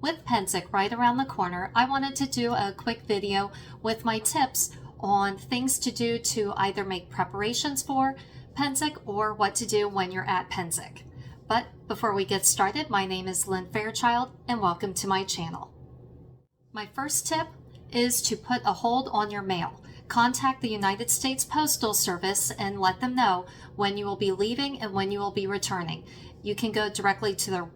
With Pennsic right around the corner, I wanted to do a quick video with my tips on things to do to either make preparations for Pennsic or what to do when you're at Pennsic. But before we get started, my name is Lynn Fairchild and welcome to my channel. My first tip is to put a hold on your mail. Contact the United States Postal Service and let them know when you will be leaving and when you will be returning. You can go directly to their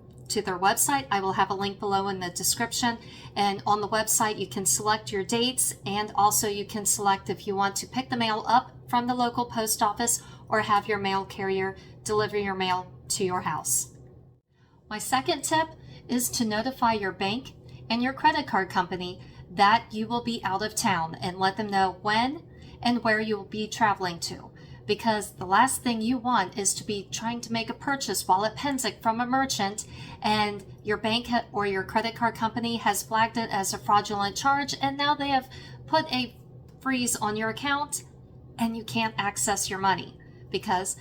website. I will have a link below in the description, and on the website you can select your dates, and also you can select if you want to pick the mail up from the local post office or have your mail carrier deliver your mail to your house. My second tip is to notify your bank and your credit card company that you will be out of town and let them know when and where you will be traveling to, because the last thing you want is to be trying to make a purchase while at Pennsic from a merchant and your bank or your credit card company has flagged it as a fraudulent charge, and now they have put a freeze on your account and you can't access your money. Because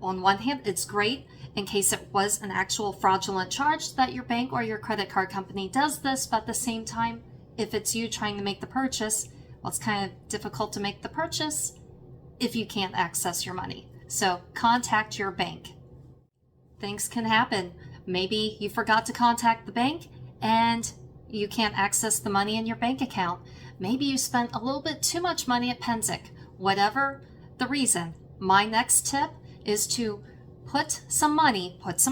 on one hand, it's great in case it was an actual fraudulent charge that your bank or your credit card company does this, but at the same time, if it's you trying to make the purchase, well, it's kind of difficult to make the purchase if you can't access your money. So contact your bank. Things can happen. Maybe you forgot to contact the bank and you can't access the money in your bank account. Maybe you spent a little bit too much money at Pennsic. Whatever the reason, my next tip is to put some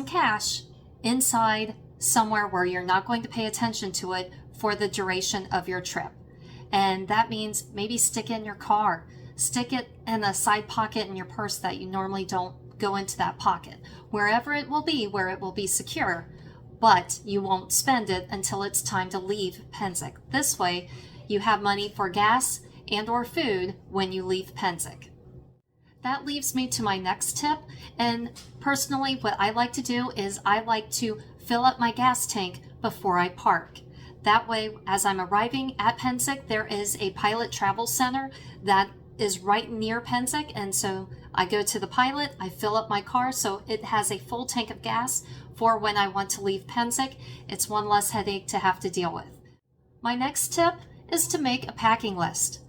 cash inside somewhere where you're not going to pay attention to it for the duration of your trip. And that means maybe stick it in your car. Stick it in a side pocket in your purse that you normally don't go into that pocket. Wherever it will be, where it will be secure, but you won't spend it until it's time to leave Pennsic. This way, you have money for gas and or food when you leave Pennsic. That leaves me to my next tip, and personally what I like to do is I like to fill up my gas tank before I park. That way, as I'm arriving at Pennsic, there is a pilot travel center that is right near Pennsic, and so I go to the pilot, I fill up my car so it has a full tank of gas for when I want to leave Pennsic. It's one less headache to have to deal with. My next tip is to make a packing list.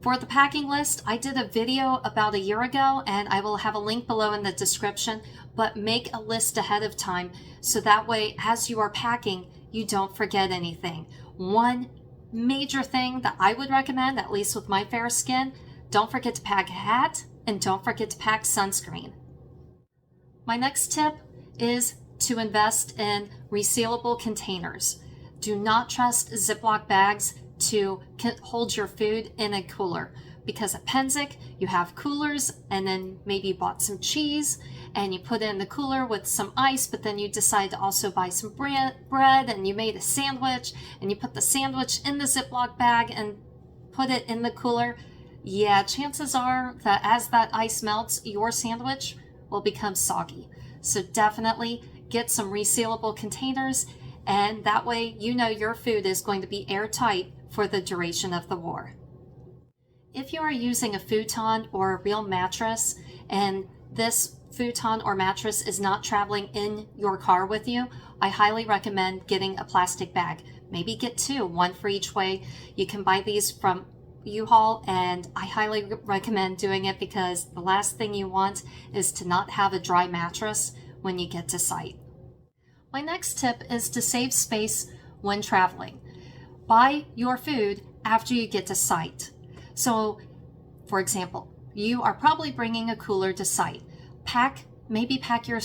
For the packing list, I did a video about a year ago, and I will have a link below in the description, but make a list ahead of time so that way as you are packing, you don't forget anything. One major thing that I would recommend, at least with my fair skin, don't forget to pack a hat and don't forget to pack sunscreen. My next tip is to invest in resealable containers. Do not trust Ziploc bags to hold your food in a cooler, because at Pennsic you have coolers and then maybe you bought some cheese and you put it in the cooler with some ice, but then you decide to also buy some bread and you made a sandwich and you put the sandwich in the Ziploc bag and put it in the cooler. Yeah, chances are that as that ice melts, your sandwich will become soggy. So definitely get some resealable containers, and that way you know your food is going to be airtight for the duration of the war. If you are using a futon or a real mattress and this futon or mattress is not traveling in your car with you, I highly recommend getting a plastic bag. Maybe get two, one for each way. You can buy these from U-Haul, and I highly recommend doing it because the last thing you want is to not have a dry mattress when you get to site. My next tip is to save space when traveling. Buy your food after you get to site. So, for example, you are probably bringing a cooler to site. Maybe pack your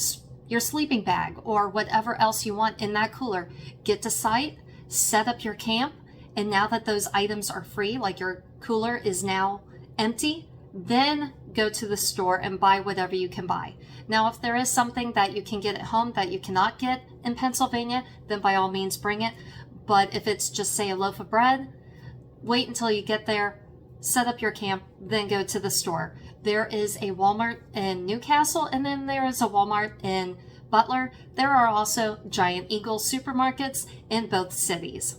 sleeping bag or whatever else you want in that cooler. Get to site, set up your camp, and now that those items are free, like your cooler is now empty, then go to the store and buy whatever you can buy. Now, if there is something that you can get at home that you cannot get in Pennsylvania, then by all means bring it. But if it's just, say, a loaf of bread, wait until you get there, set up your camp, then go to the store. There is a Walmart in Newcastle, and then there is a Walmart in Butler. There are also Giant Eagle supermarkets in both cities.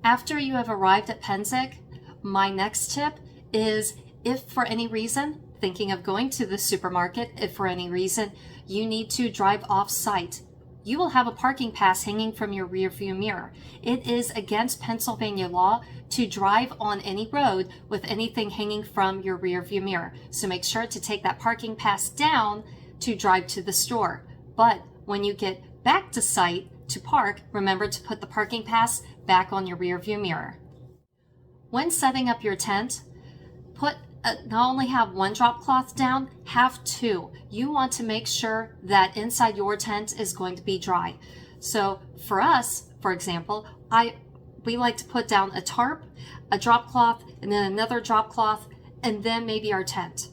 After you have arrived at Pennsic, my next tip is, if for any reason, thinking of going to the supermarket, if for any reason you need to drive off site, you will have a parking pass hanging from your rear view mirror. It is against Pennsylvania law to drive on any road with anything hanging from your rear view mirror. So make sure to take that parking pass down to drive to the store. But when you get back to site to park, remember to put the parking pass back on your rear view mirror. When setting up your tent, not only have one drop cloth down, have two. You want to make sure that inside your tent is going to be dry. So for us, for example, we like to put down a tarp, a drop cloth, and then another drop cloth, and then maybe our tent.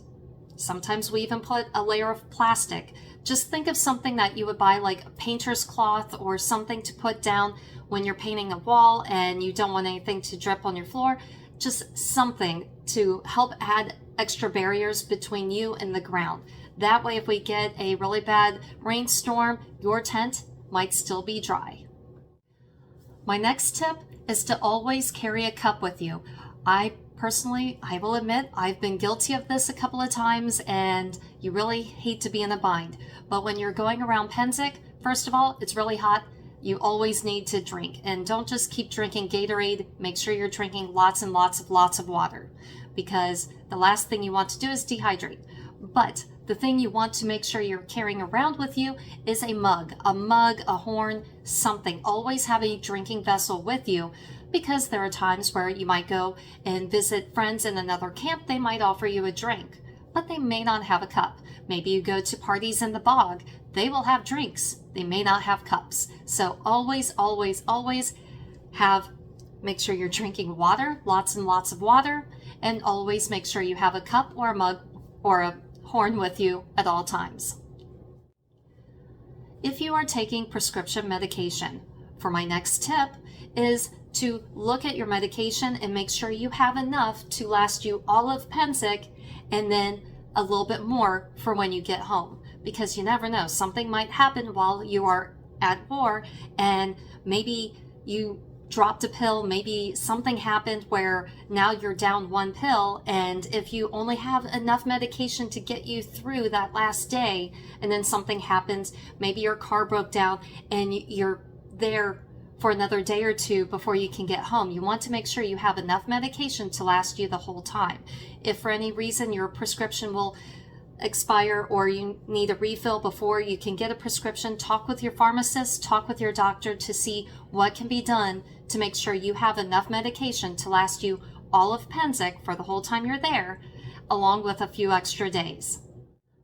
Sometimes we even put a layer of plastic. Just think of something that you would buy, like a painter's cloth or something to put down when you're painting a wall and you don't want anything to drip on your floor. Just something to help add extra barriers between you and the ground. That way, if we get a really bad rainstorm, your tent might still be dry. My next tip is to always carry a cup with you. I will admit, I've been guilty of this a couple of times, and you really hate to be in a bind. But when you're going around Pennsic, first of all, it's really hot. You always need to drink, and don't just keep drinking Gatorade. Make sure you're drinking lots and lots of water, because the last thing you want to do is dehydrate. But the thing you want to make sure you're carrying around with you is a mug, a horn, something. Always have a drinking vessel with you, because there are times where you might go and visit friends in another camp. They might offer you a drink, but they may not have a cup. Maybe you go to parties in the bog. They will have drinks. They may not have cups. So always make sure you're drinking water, lots and lots of water, and always make sure you have a cup or a mug or a horn with you at all times. If you are taking prescription medication, for my next tip is to look at your medication and make sure you have enough to last you all of Pennsic and then a little bit more for when you get home. Because you never know, something might happen while you are at war, and maybe you dropped a pill, maybe something happened where now you're down one pill, and if you only have enough medication to get you through that last day, and then something happens, maybe your car broke down and you're there for another day or two before you can get home. You want to make sure you have enough medication to last you the whole time. If for any reason your prescription will expire or you need a refill before you can get a prescription, talk with your pharmacist, talk with your doctor to see what can be done to make sure you have enough medication to last you all of Pennsic for the whole time you're there, along with a few extra days.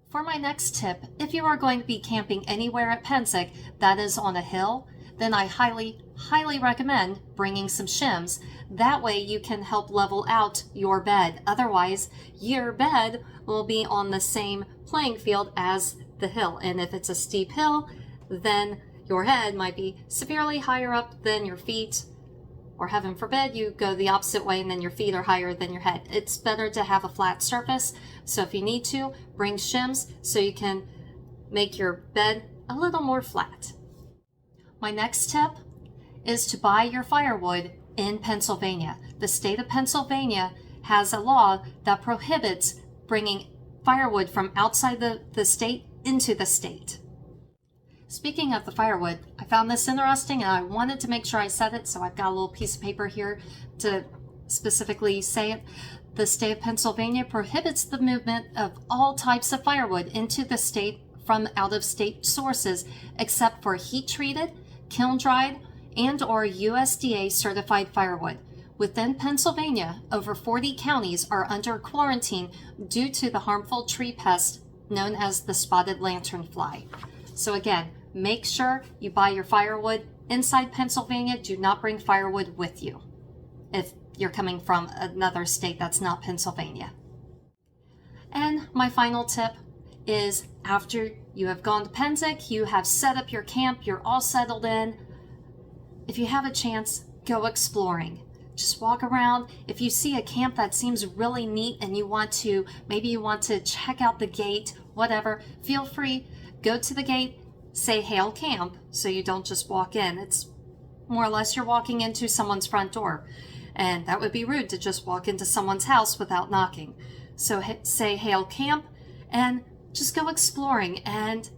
For my next tip, if you are going to be camping anywhere at Pennsic that is on a hill, then I highly recommend bringing some shims. That way you can help level out your bed. Otherwise, your bed will be on the same playing field as the hill. And if it's a steep hill, then your head might be severely higher up than your feet. Or heaven forbid, you go the opposite way and then your feet are higher than your head. It's better to have a flat surface. So if you need to, bring shims so you can make your bed a little more flat. My next tip is to buy your firewood in Pennsylvania. The state of Pennsylvania has a law that prohibits bringing firewood from outside the state into the state. Speaking of the firewood, I found this interesting and I wanted to make sure I said it, so I've got a little piece of paper here to specifically say it. The state of Pennsylvania prohibits the movement of all types of firewood into the state from out-of-state sources, except for heat-treated, kiln-dried, and or USDA certified firewood. Within Pennsylvania, over 40 counties are under quarantine due to the harmful tree pest known as the spotted lanternfly. So again, make sure you buy your firewood inside Pennsylvania. Do not bring firewood with you if you're coming from another state that's not Pennsylvania. And my final tip is, after you have gone to Pennsic, you have set up your camp, you're all settled in. If you have a chance, go exploring. Just walk around. If you see a camp that seems really neat and maybe you want to check out the gate, whatever, feel free, go to the gate, say hail camp, so you don't just walk in. It's more or less you're walking into someone's front door, and that would be rude to just walk into someone's house without knocking. So say hail camp and just go exploring, and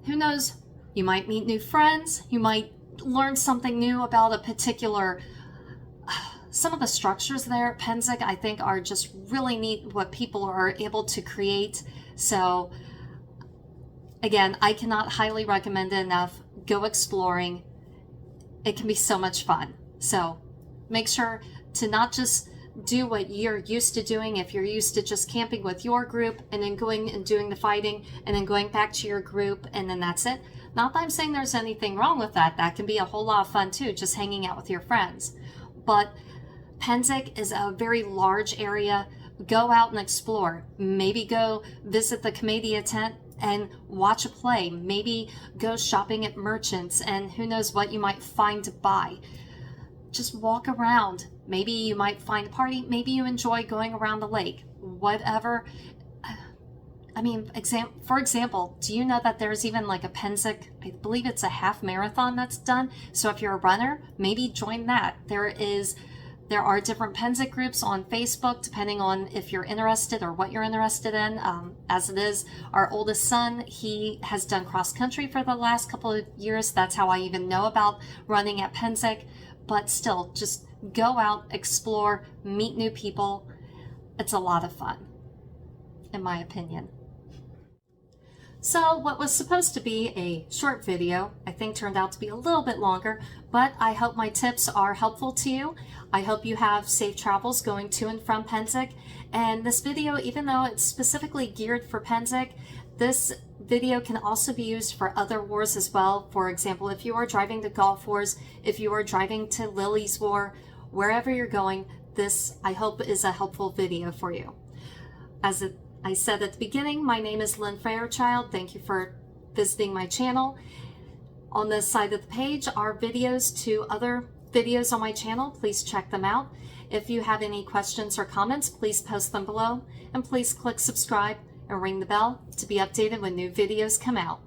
who knows You might meet new friends. You might learn something new about a particular... Some of the structures there at Pennsic, I think, are just really neat what people are able to create. So, again, I cannot highly recommend it enough. Go exploring. It can be so much fun. So, make sure to not just do what you're used to doing. If you're used to just camping with your group and then going and doing the fighting and then going back to your group and then that's it. Not that I'm saying there's anything wrong with that. That can be a whole lot of fun too, just hanging out with your friends. But Pennsic is a very large area. Go out and explore. Maybe go visit the Commedia tent and watch a play. Maybe go shopping at merchants and who knows what you might find to buy. Just walk around. Maybe you might find a party. Maybe you enjoy going around the lake. Whatever. I mean, for example, do you know that there's even like a Pennsic, I believe it's a half marathon that's done. So if you're a runner, maybe join that. There are different Pennsic groups on Facebook, depending on if you're interested or what you're interested in. As it is, our oldest son, he has done cross country for the last couple of years. That's how I even know about running at Pennsic. But still, just go out, explore, meet new people. It's a lot of fun, in my opinion. So what was supposed to be a short video, I think turned out to be a little bit longer, but I hope my tips are helpful to you. I hope you have safe travels going to and from Pennsic. And this video, even though it's specifically geared for Pennsic, this video can also be used for other wars as well. For example, if you are driving to Gulf Wars, if you are driving to Lilies War, wherever you're going, this, I hope, is a helpful video for you. As I said at the beginning, my name is Lynn Fairchild. Thank you for visiting my channel. On this side of the page are videos to other videos on my channel. Please check them out. If you have any questions or comments, please post them below. And please click subscribe and ring the bell to be updated when new videos come out.